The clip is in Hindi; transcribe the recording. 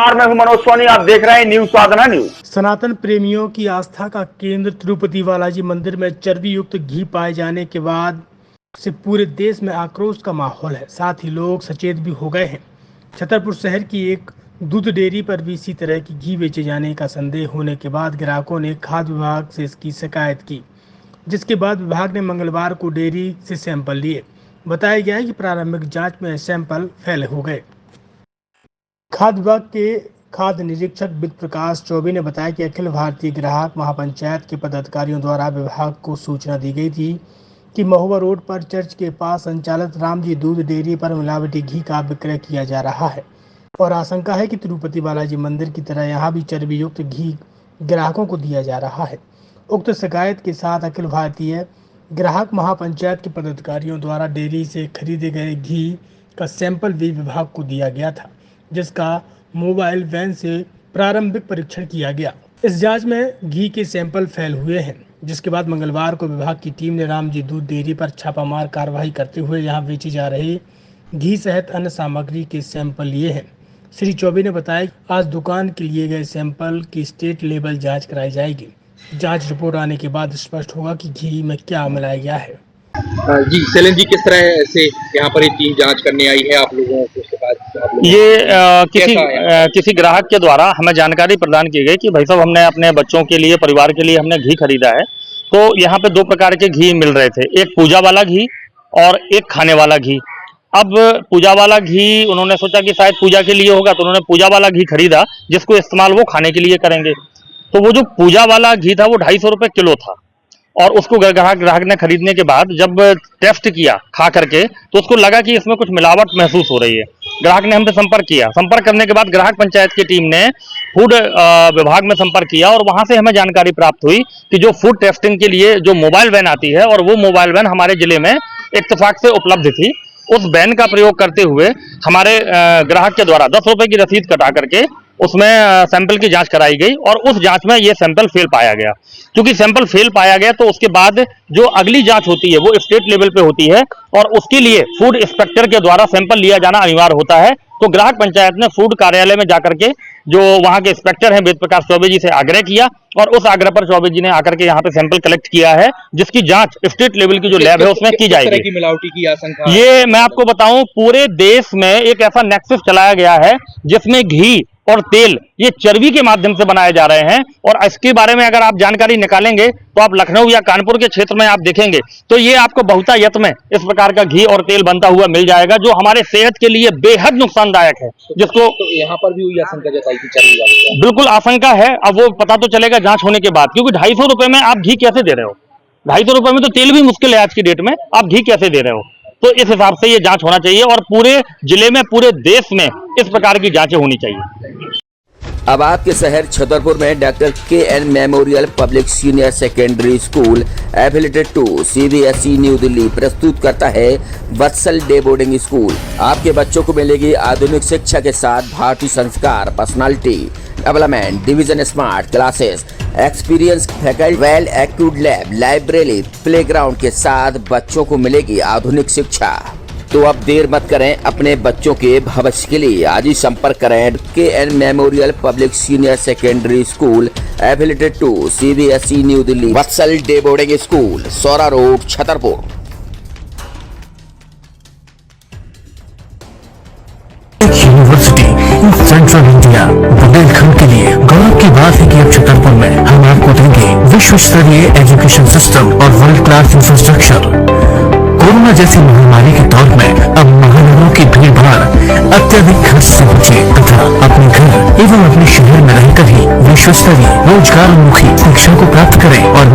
नमस्कार, मैं हूं मनोज सोनी। आप देख रहे हैं न्यूज साधना न्यूज। सनातन प्रेमियों की आस्था का केंद्र तिरुपति बालाजी मंदिर में चर्बी युक्त घी पाए जाने के बाद से पूरे देश में आक्रोश का माहौल है। साथ ही लोग सचेत भी हो गए हैं। छतरपुर शहर की एक दूध डेयरी पर भी इसी तरह की घी बेचे जाने का संदेह होने के बाद ग्राहकों ने खाद्य विभाग से इसकी शिकायत की, जिसके बाद विभाग ने मंगलवार को डेयरी से सैंपल लिए। बताया गया है कि प्रारंभिक जाँच में सैंपल फेल हो गए। खाद्य विभाग के खाद्य निरीक्षक विद प्रकाश चौबे ने बताया कि अखिल भारतीय ग्राहक महापंचायत के पदाधिकारियों द्वारा विभाग को सूचना दी गई थी कि महुआ रोड पर चर्च के पास संचालित रामजी दूध डेयरी पर मिलावटी घी का विक्रय किया जा रहा है और आशंका है कि तिरुपति बालाजी मंदिर की तरह यहां भी चर्बी युक्त घी ग्राहकों को दिया जा रहा है। उक्त शिकायत के साथ अखिल भारतीय ग्राहक महापंचायत के पदाधिकारियों द्वारा डेयरी से खरीदे गए घी का सैंपल भी विभाग को दिया गया था, जिसका मोबाइल वैन से प्रारंभिक परीक्षण किया गया। इस जांच में घी के सैंपल फेल हुए हैं, जिसके बाद मंगलवार को विभाग की टीम ने रामजी दूध डेयरी पर छापामार कार्रवाई करते हुए यहां बेची जा रही घी सहित अन्य सामग्री के सैंपल लिए हैं। श्री चौबे ने बताया कि आज दुकान के लिए गए सैंपल की स्टेट लेवल जाँच कराई जाएगी। जाँच रिपोर्ट आने के बाद स्पष्ट होगा कि घी में क्या मिलाया गया है। जी सेलन जी, किस तरह से यहाँ पर ये टीम जांच करने आई है आप लोगों को? किसी ग्राहक के द्वारा हमें जानकारी प्रदान की गई कि भाई साहब हमने अपने बच्चों के लिए, परिवार के लिए हमने घी खरीदा है, तो यहाँ पे दो प्रकार के घी मिल रहे थे, एक पूजा वाला घी और एक खाने वाला घी। अब पूजा वाला घी उन्होंने सोचा कि शायद पूजा के लिए होगा, तो उन्होंने पूजा वाला घी खरीदा, जिसको इस्तेमाल वो खाने के लिए करेंगे। तो वो जो पूजा वाला घी था वो 250 रुपये किलो था और उसको ग्राहक ने खरीदने के बाद जब टेस्ट किया खा करके तो उसको लगा कि इसमें कुछ मिलावट महसूस हो रही है। ग्राहक ने हमसे संपर्क किया। संपर्क करने के बाद ग्राहक पंचायत की टीम ने फूड विभाग में संपर्क किया और वहां से हमें जानकारी प्राप्त हुई कि जो फूड टेस्टिंग के लिए जो मोबाइल वैन आती है और वो मोबाइल वैन हमारे जिले में इत्तेफाक से उपलब्ध थी, उस वैन का प्रयोग करते हुए हमारे ग्राहक के द्वारा 10 रुपए की रसीद कटा करके उसमें सैंपल की जांच कराई गई और उस जांच में ये सैंपल फेल पाया गया। क्योंकि सैंपल फेल पाया गया तो उसके बाद जो अगली जांच होती है वो स्टेट लेवल पे होती है और उसके लिए फूड इंस्पेक्टर के द्वारा सैंपल लिया जाना अनिवार्य होता है। तो ग्राहक पंचायत ने फूड कार्यालय में जाकर के जो वहां के इंस्पेक्टर हैं वेद प्रकाश चौबे जी से आग्रह किया और उस आग्रह पर चौबे जी ने आकर के यहाँ पे सैंपल कलेक्ट किया है, जिसकी जांच स्टेट लेवल की जो लैब है उसमें की जाएगी। मिलावटी की आशंका ये मैं आपको बताऊं, पूरे देश में एक ऐसा नेक्सस चलाया गया है जिसमें घी और तेल ये चर्बी के माध्यम से बनाए जा रहे हैं और इसके बारे में अगर आप जानकारी निकालेंगे तो आप लखनऊ या कानपुर के क्षेत्र में आप देखेंगे तो ये आपको बहुतायत में इस प्रकार का घी और तेल बनता हुआ मिल जाएगा, जो हमारे सेहत के लिए बेहद नुकसानदायक है। जिसको तो यहाँ पर भी हुई आशंका जताई की चर्बी वाली? बिल्कुल आशंका है। अब वो पता तो चलेगा जांच होने के बाद, क्योंकि 250 रुपए में आप घी कैसे दे रहे हो? 250 रुपए में तो तेल भी मुश्किल है आज की डेट में, आप घी कैसे दे रहे हो? तो इस हिसाब से ये जांच होना चाहिए और पूरे जिले में, पूरे देश में इस प्रकार की जांचें होनी चाहिए। अब आपके शहर छतरपुर में doctor KN memorial public senior secondary school affiliated to CBSE new Delhi प्रस्तुत करता है वत्सल डे बोर्डिंग स्कूल। आपके बच्चों को मिलेगी आधुनिक शिक्षा के साथ भारतीय संस्कार, personality development, division smart classes, experience faculty, well accrued lab, library, playground के साथ बच्चों को मिलेगी आधुनिक शिक्षा। तो अब देर मत करें, अपने बच्चों के भविष्य के लिए आज ही संपर्क करें KN memorial public senior secondary school affiliated to CBSE new Delhi, Vatsal day boarding school, Saura road, Chhatarpur. University in central India, Bundelkhand के लिए गौरव की बात है कि अब छतरपुर में हम आपको देंगे विश्व स्तरीय एजुकेशन सिस्टम और वर्ल्ड क्लास इंफ्रास्ट्रक्चर। कोरोना जैसी महामारी के दौर में अब महानगरों की भीड़ भाड़ अत्यधिक खर्च से बचे तथा अपने घर एवं अपने शहर में रहकर ही विश्व स्तरीय रोजगार उन्मुखी शिक्षा को प्राप्त करें और